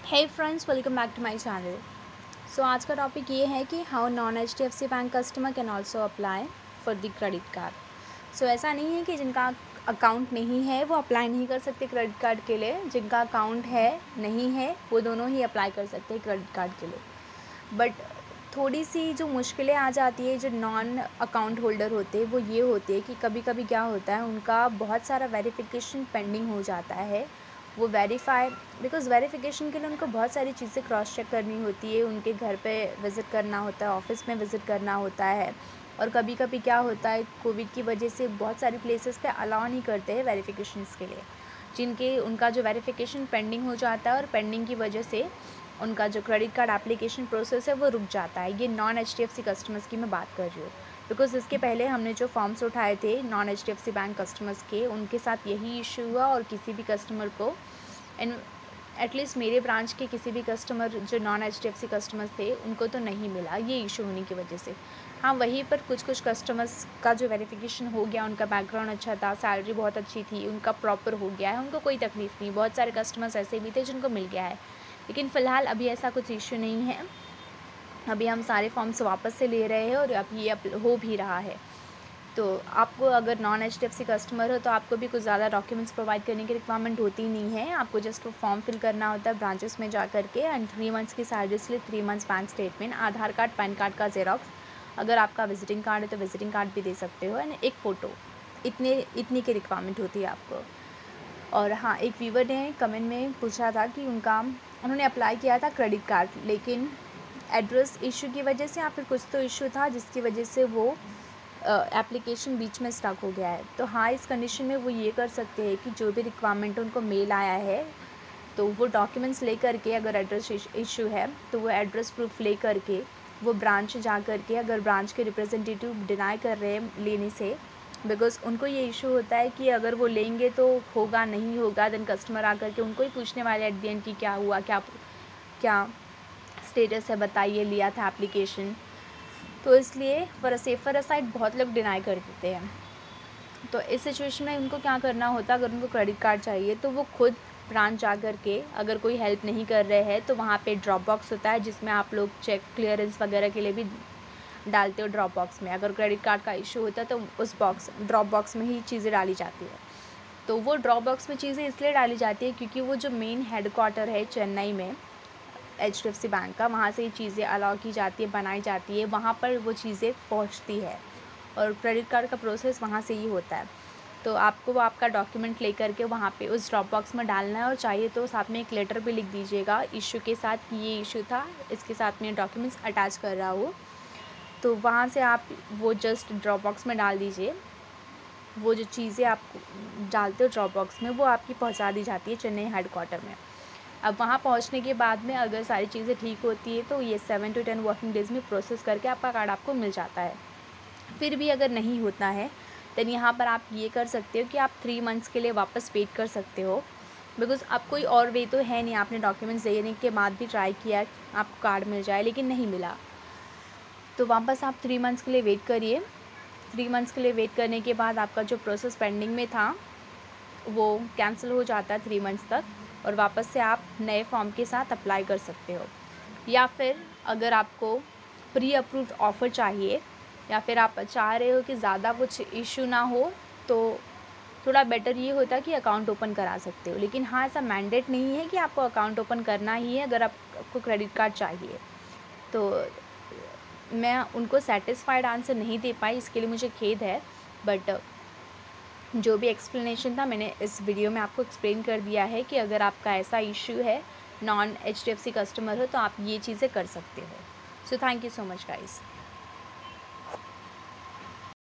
Hey friends, welcome back to my channel. So आज का topic ये है कि how non HDFC bank customer can also apply for the credit card. So ऐसा नहीं है कि जिनका अकाउंट नहीं है वो अप्लाई नहीं कर सकते क्रेडिट कार्ड के लिए। जिनका अकाउंट है नहीं है वो दोनों ही अप्लाई कर सकते हैं क्रेडिट कार्ड के लिए। बट थोड़ी सी जो मुश्किलें आ जाती है जो नॉन अकाउंट होल्डर होते हैं वो ये होती है कि कभी कभी क्या होता है, उनका बहुत सारा वेरिफिकेशन पेंडिंग हो जाता है। वो बिकॉज़ वेरिफिकेशन के लिए उनको बहुत सारी चीज़ें क्रॉस चेक करनी होती है, उनके घर पे विज़िट करना होता है, ऑफ़िस में विज़िट करना होता है। और कभी कभी क्या होता है, कोविड की वजह से बहुत सारी प्लेसेस पे अलाउ नहीं करते हैं वेरिफिकेशंस के लिए, उनका जो वेरिफिकेशन पेंडिंग हो जाता है और पेंडिंग की वजह से उनका जो क्रेडिट कार्ड एप्लीकेशन प्रोसेस है वो रुक जाता है। ये नॉन HDFC कस्टमर्स की मैं बात कर रही हूँ, बिकॉज़ इसके पहले हमने जो फॉर्म्स उठाए थे नॉन HDFC बैंक कस्टमर्स के, उनके साथ यही इशू हुआ। और किसी भी कस्टमर को एटलीस्ट मेरे ब्रांच के किसी भी कस्टमर जो नॉन HDFC कस्टमर्स थे उनको तो नहीं मिला ये इशू होने की वजह से। हाँ, वहीं पर कुछ कस्टमर्स का जो वेरिफिकेशन हो गया, उनका बैकग्राउंड अच्छा था, सैलरी बहुत अच्छी थी, उनका प्रॉपर हो गया है, उनको कोई तकलीफ़ नहीं। बहुत सारे कस्टमर्स ऐसे भी थे जिनको मिल गया है, लेकिन फ़िलहाल अभी ऐसा कुछ इशू नहीं है। अभी हम सारे फॉर्म्स वापस से ले रहे हैं और अभी ये हो भी रहा है। तो आपको अगर नॉन HDFC कस्टमर हो तो आपको भी कुछ ज़्यादा डॉक्यूमेंट्स प्रोवाइड करने की रिक्वायरमेंट होती नहीं है। आपको जस्ट वो फॉर्म फिल करना होता है ब्रांचेस में जा कर के, एंड 3 मंथ्स की salary slip, 3 months bank statement, Aadhaar card, PAN card का ज़ेरॉक्स, अगर आपका विजिटिंग कार्ड है तो विजिटिंग कार्ड भी दे सकते हो, एंड एक फ़ोटो। इतनी की रिक्वायरमेंट होती है आपको। और हाँ, एक व्यूवर ने कमेंट में पूछा था कि उन्होंने अप्लाई किया था क्रेडिट कार्ड, लेकिन एड्रेस इशू की वजह से या फिर कुछ तो इशू था जिसकी वजह से वो एप्लीकेशन बीच में स्टक हो गया है। तो हाँ, इस कंडीशन में वो ये कर सकते हैं कि जो भी रिक्वायरमेंट उनको मेल आया है तो वो डॉक्यूमेंट्स ले करके, अगर एड्रेस इशू है तो वो एड्रेस प्रूफ ले करके वो ब्रांच जा करके, अगर ब्रांच के रिप्रेजेंटेटिव डिनाई कर रहे हैं लेने से, बिकॉज़ उनको ये इशू होता है कि अगर वो लेंगे तो होगा नहीं होगा, देन कस्टमर आकर के उनको ही पूछने वाले एट द एंड कि क्या हुआ, क्या स्टेटस है, बताइए, लिया था एप्लीकेशन। तो इसलिए फॉर अ सेफर साइड बहुत लोग डिनाई कर देते हैं। तो इस सिचुएशन में उनको क्या करना होता है, अगर उनको क्रेडिट कार्ड चाहिए तो वो खुद ब्रांच जा कर के, अगर कोई हेल्प नहीं कर रहे हैं तो वहाँ पे ड्रॉप बॉक्स होता है जिसमें आप लोग चेक क्लियरेंस वगैरह के लिए भी डालते हो। ड्रॉप बॉक्स में अगर क्रेडिट कार्ड का इशू होता है तो उस ड्रॉप बॉक्स में ही चीज़ें डाली जाती है। तो वो ड्रॉप बॉक्स में चीज़ें इसलिए डाली जाती है क्योंकि वो जो मेन हेडक्वार्टर है चेन्नई में HDFC बैंक का, वहाँ से ये चीज़ें अलाउ की जाती है, बनाई जाती है, वहाँ पर वो चीज़ें पहुँचती है और क्रेडिट कार्ड का प्रोसेस वहाँ से ही होता है। तो आपको वो आपका डॉक्यूमेंट लेकर के वहाँ पे उस ड्रॉप बॉक्स में डालना है, और चाहिए तो साथ में एक लेटर भी लिख दीजिएगा इशू के साथ कि ये इशू था, इसके साथ में डॉक्यूमेंट्स अटैच कर रहा हूँ। तो वहाँ से आप वो जस्ट ड्रॉप बॉक्स में डाल दीजिए। वो जो चीज़ें आप डालते हो ड्रॉप बॉक्स में वो आपकी पहुँचा दी जाती है चेन्नई हेडक्वार्टर में। अब वहाँ पहुँचने के बाद में अगर सारी चीज़ें ठीक होती है तो ये 7 to 10 वर्किंग डेज़ में प्रोसेस करके आपका कार्ड आपको मिल जाता है। फिर भी अगर नहीं होता है देन यहाँ पर आप ये कर सकते हो कि आप 3 मंथ्स के लिए वापस वेट कर सकते हो, बिकॉज़ अब कोई और वे तो है नहीं। आपने डॉक्यूमेंट्स देने के बाद भी ट्राई किया आपको कार्ड मिल जाए, लेकिन नहीं मिला, तो वापस आप 3 मंथ्स के लिए वेट करिए। 3 मंथ्स के लिए वेट करने के बाद आपका जो प्रोसेस पेंडिंग में था वो कैंसिल हो जाता है 3 मंथ्स तक, और वापस से आप नए फॉर्म के साथ अप्लाई कर सकते हो। या फिर अगर आपको प्री अप्रूव्ड ऑफ़र चाहिए, या फिर आप चाह रहे हो कि ज़्यादा कुछ इशू ना हो, तो थोड़ा बेटर ये होता है कि अकाउंट ओपन करा सकते हो। लेकिन हाँ, ऐसा मैंडेट नहीं है कि आपको अकाउंट ओपन करना ही है अगर आपको क्रेडिट कार्ड चाहिए। तो मैं उनको सेटिस्फाइड आंसर नहीं दे पाई, इसके लिए मुझे खेद है। बट जो भी एक्सप्लेनेशन था मैंने इस वीडियो में आपको एक्सप्लेन कर दिया है कि अगर आपका ऐसा इशू है, नॉन HDFC कस्टमर हो, तो आप ये चीज़ें कर सकते हो। So thank you so much guys.